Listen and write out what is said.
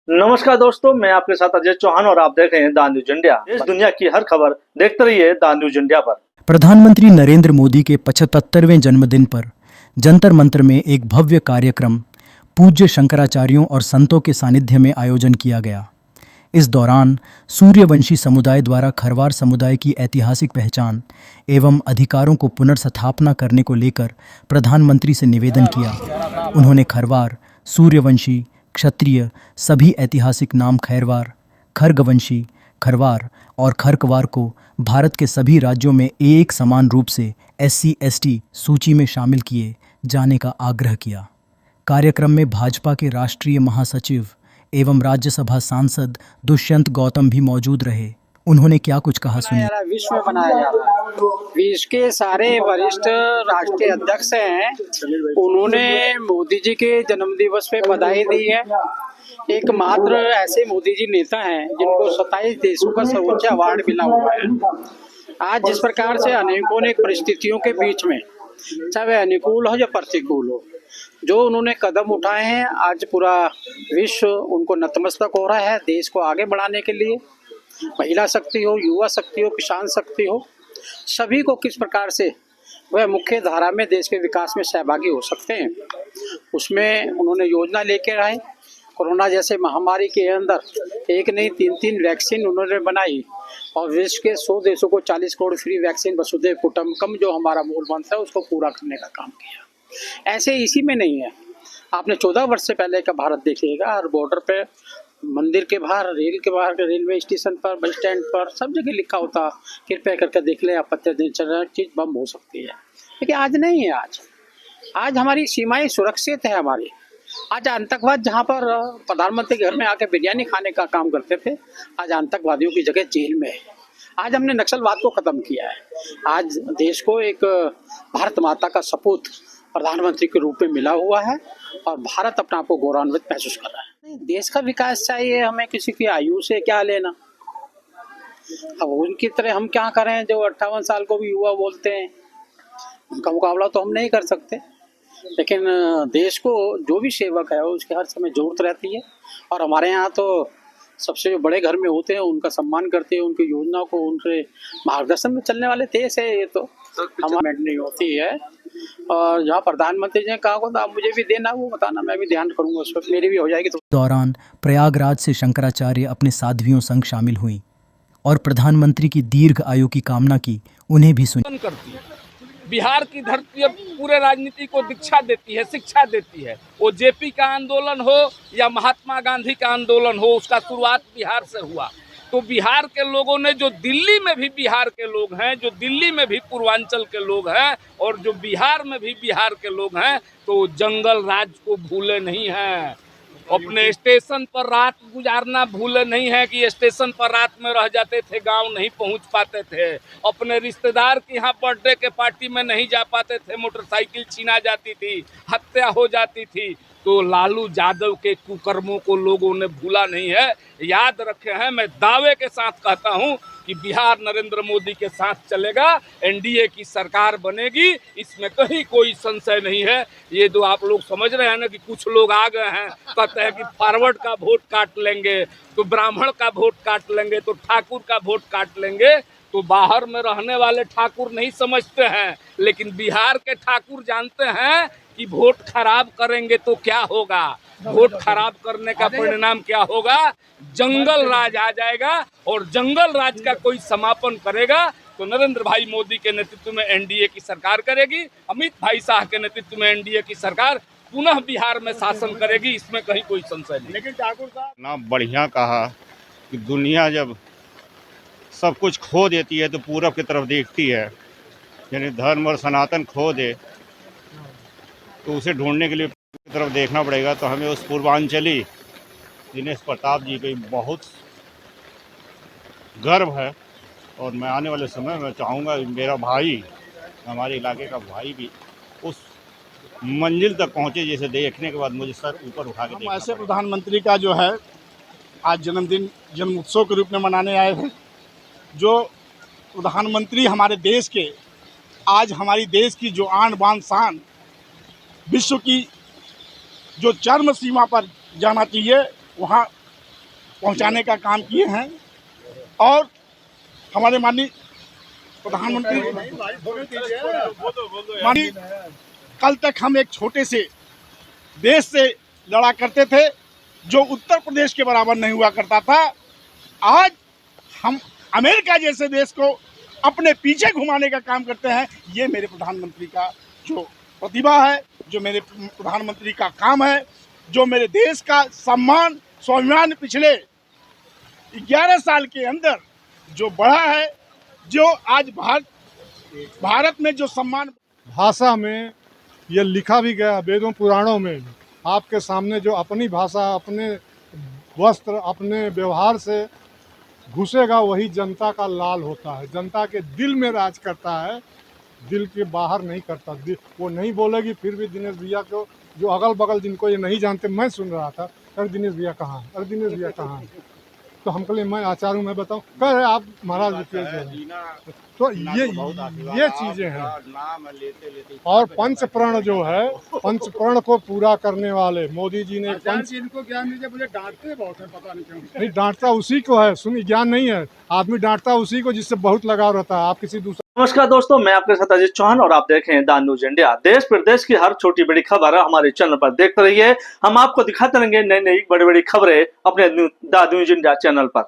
नमस्कार दोस्तों, मैं आपके साथ अजय चौहान और आप देख रहे हैं द न्यूज इंडिया। देश दुनिया की हर खबर देखते रहिए द न्यूज इंडिया पर। प्रधानमंत्री नरेंद्र मोदी के 75वें जन्मदिन पर जंतर मंतर में एक भव्य कार्यक्रम पूज्य शंकराचार्यों और संतों के सानिध्य में आयोजन किया गया। इस दौरान सूर्यवंशी समुदाय द्वारा खरवार समुदाय की ऐतिहासिक पहचान एवं अधिकारों को पुनर्स्थापना करने को लेकर प्रधानमंत्री से निवेदन किया। उन्होंने खरवार, सूर्यवंशी, क्षत्रिय सभी ऐतिहासिक नाम खैरवार, खरगवंशी, खरवार और खरकवार को भारत के सभी राज्यों में एक समान रूप से SC/ST सूची में शामिल किए जाने का आग्रह किया। कार्यक्रम में भाजपा के राष्ट्रीय महासचिव एवं राज्यसभा सांसद दुष्यंत गौतम भी मौजूद रहे। उन्होंने क्या कुछ कहा, सुनिए। विश्व में मनाया जा रहा है। विश्व के सारे वरिष्ठ राष्ट्रीय अध्यक्ष हैं, उन्होंने मोदी जी के जन्म दिवस पे बधाई दी है। एकमात्र ऐसे मोदी जी नेता हैं जिनको 27 देशों का सर्वोच्च अवार्ड मिला हुआ है। आज जिस प्रकार से अनेकों परिस्थितियों के बीच में, चाहे वह अनुकूल हो या प्रतिकूल हो, जो उन्होंने कदम उठाए हैं, आज पूरा विश्व उनको नतमस्तक हो रहा है। देश को आगे बढ़ाने के लिए महिला शक्ति हो, युवा शक्ति हो, किसान शक्ति हो, सभी को किस प्रकार से वह मुख्य धारा में देश के विकास में सहभागी हो सकते हैं, उसमें उन्होंने योजना लेकर आए। कोरोना जैसे महामारी के अंदर एक नहीं 3-3 वैक्सीन उन्होंने बनाई और विश्व के 100 देशों को 40 करोड़ फ्री वैक्सीन वसुधैव कुटुंबकम जो हमारा मूल मंत्र है उसको पूरा करने का काम किया। ऐसे इसी में नहीं है, आपने 14 वर्ष से पहले का भारत देखिएगा, हर बॉर्डर पे, मंदिर के बाहर, रेल के बाहर, रेलवे स्टेशन पर, बस स्टैंड पर, सब जगह लिखा होता कृपया करके देख लें, आपत्ति चीज बम हो सकती है। लेकिन आज नहीं है। आज हमारी सीमाएं सुरक्षित है। हमारी आज आतंकवाद, जहाँ पर प्रधानमंत्री घर में आके बिरयानी खाने का काम करते थे, आज आतंकवादियों की जगह जेल में है। आज हमने नक्सलवाद को खत्म किया है। आज देश को एक भारत माता का सपूत प्रधानमंत्री के रूप में मिला हुआ है और भारत अपने आप को गौरवान्वित महसूस कर रहा है। देश का विकास चाहिए, हमें किसी की आयु से क्या लेना। अब उनकी तरह हम क्या करें जो 58 साल को भी युवा बोलते हैं, उनका मुकाबला तो हम नहीं कर सकते। लेकिन देश को जो भी सेवक है उसके हर समय जरूरत रहती है और हमारे यहाँ तो सबसे जो बड़े घर में होते हैं उनका सम्मान करते हैं, उनकी योजनाओं को, उनके मार्गदर्शन में चलने वाले देश है। ये तो हमारी नहीं होती है। और जहाँ प्रधानमंत्री जी ने कहा होगा आप मुझे भी देना, वो बताना, मैं भी ध्यान करूंगा, उस पर मेरी भी हो जाएगी। तो दौरान प्रयागराज से शंकराचार्य अपने साध्वियों संग शामिल हुई और प्रधानमंत्री की दीर्घ आयु की कामना की। उन्हें भी सुनी। बिहार की धरती अब पूरे राजनीति को दीक्षा देती है, शिक्षा देती है। वो जेपी का आंदोलन हो या महात्मा गांधी का आंदोलन हो, उसका शुरुआत बिहार से हुआ। तो बिहार के लोगों ने, जो दिल्ली में भी बिहार के लोग हैं, जो दिल्ली में भी पूर्वांचल के लोग हैं और जो बिहार में भी बिहार के लोग हैं, तो जंगल राज को भूले नहीं हैं। अपने स्टेशन पर रात गुजारना भूले नहीं है कि स्टेशन पर रात में रह जाते थे, गांव नहीं पहुंच पाते थे। अपने रिश्तेदार के यहाँ बर्थडे के पार्टी में नहीं जा पाते थे, मोटरसाइकिल छीना जाती थी, हत्या हो जाती थी। तो लालू यादव के कुकर्मों को लोगों ने भूला नहीं है, याद रखे हैं। मैं दावे के साथ कहता हूं कि बिहार नरेंद्र मोदी के साथ चलेगा, एनडीए की सरकार बनेगी, इसमें कहीं कोई संशय नहीं है। ये जो आप लोग समझ रहे हैं ना कि कुछ लोग आ गए हैं, कहते हैं कि फॉरवर्ड का वोट काट लेंगे, तो ब्राह्मण का वोट काट लेंगे, तो ठाकुर का वोट काट लेंगे, तो बाहर में रहने वाले ठाकुर नहीं समझते हैं, लेकिन बिहार के ठाकुर जानते हैं कि वोट खराब करेंगे तो क्या होगा। वोट खराब करने का परिणाम क्या होगा, जंगल राज आ जाएगा और जंगल राज का कोई समापन करेगा तो नरेंद्र भाई मोदी के नेतृत्व में एनडीए की सरकार करेगी। अमित भाई शाह के नेतृत्व में एनडीए की सरकार पुनः बिहार में शासन करेगी, इसमें कहीं कोई संशय नहीं। लेकिन ठाकुर साहब ना बढ़िया कहा कि दुनिया जब सब कुछ खो देती है तो पूरब की तरफ देखती है, यानी धर्म और सनातन खो दे तो उसे ढूंढने के लिए की तरफ देखना पड़ेगा। तो हमें उस पूर्वांचली दिनेश प्रताप जी पे बहुत गर्व है और मैं आने वाले समय में चाहूँगा मेरा भाई, हमारे इलाके का भाई भी उस मंजिल तक पहुँचे जिसे देखने के बाद मुझे सर ऊपर उठा के देखना। ऐसे प्रधानमंत्री का जो है आज जन्मदिन जन्म उत्सव के रूप में मनाने आए हैं। जो प्रधानमंत्री हमारे देश के, आज हमारी देश की जो आन बान शान, विश्व की जो चरम सीमा पर जाना चाहिए, वहाँ पहुंचाने का काम किए हैं। और हमारे माननीय प्रधानमंत्री माननीय, कल तक हम एक छोटे से देश से लड़ा करते थे जो उत्तर प्रदेश के बराबर नहीं हुआ करता था। आज हम अमेरिका जैसे देश को अपने पीछे घुमाने का काम करते हैं। ये मेरे प्रधानमंत्री का जो प्रतिभा है, जो मेरे प्रधानमंत्री का काम है, जो मेरे देश का सम्मान स्वाभिमान पिछले 11 साल के अंदर जो बढ़ा है, जो आज भारत में जो सम्मान भाषा में ये लिखा भी गया वेदों पुराणों में, आपके सामने जो अपनी भाषा, अपने वस्त्र, अपने व्यवहार से घुसेगा वही जनता का लाल होता है, जनता के दिल में राज करता है, दिल के बाहर नहीं करता। वो नहीं बोलेगी फिर भी दिनेश भैया को, जो अगल बगल जिनको ये नहीं जानते, मैं सुन रहा था, अरे दिनेश भैया कहाँ है, अरे दिनेश भैया कहाँ है। तो हम कहले मैं आचार्य हूँ, मैं बताऊँ, कह रहे आप महाराज तो ये चीज़ें हैं। और पंचप्रण जो है, पंचप्रण को पूरा करने वाले मोदी जी ने इनको ज्ञान दीजिए, मुझे डांटते बहुत है, पता नहीं क्यों। नहीं, डांटता उसी को है, सुनिए, ज्ञान नहीं है, आदमी डांटता उसी को जिससे बहुत लगाव रहता है। आप किसी दूसरे। नमस्कार दोस्तों, मैं आपके साथ अजीत चौहान और आप देख रहे हैं द न्यूज इंडिया। देश प्रदेश की हर छोटी बड़ी खबर हमारे चैनल पर देखते रहिए। हम आपको दिखाते रहेंगे नई नई बड़ी बड़ी खबरें अपने द न्यूज इंडिया चैनल पर।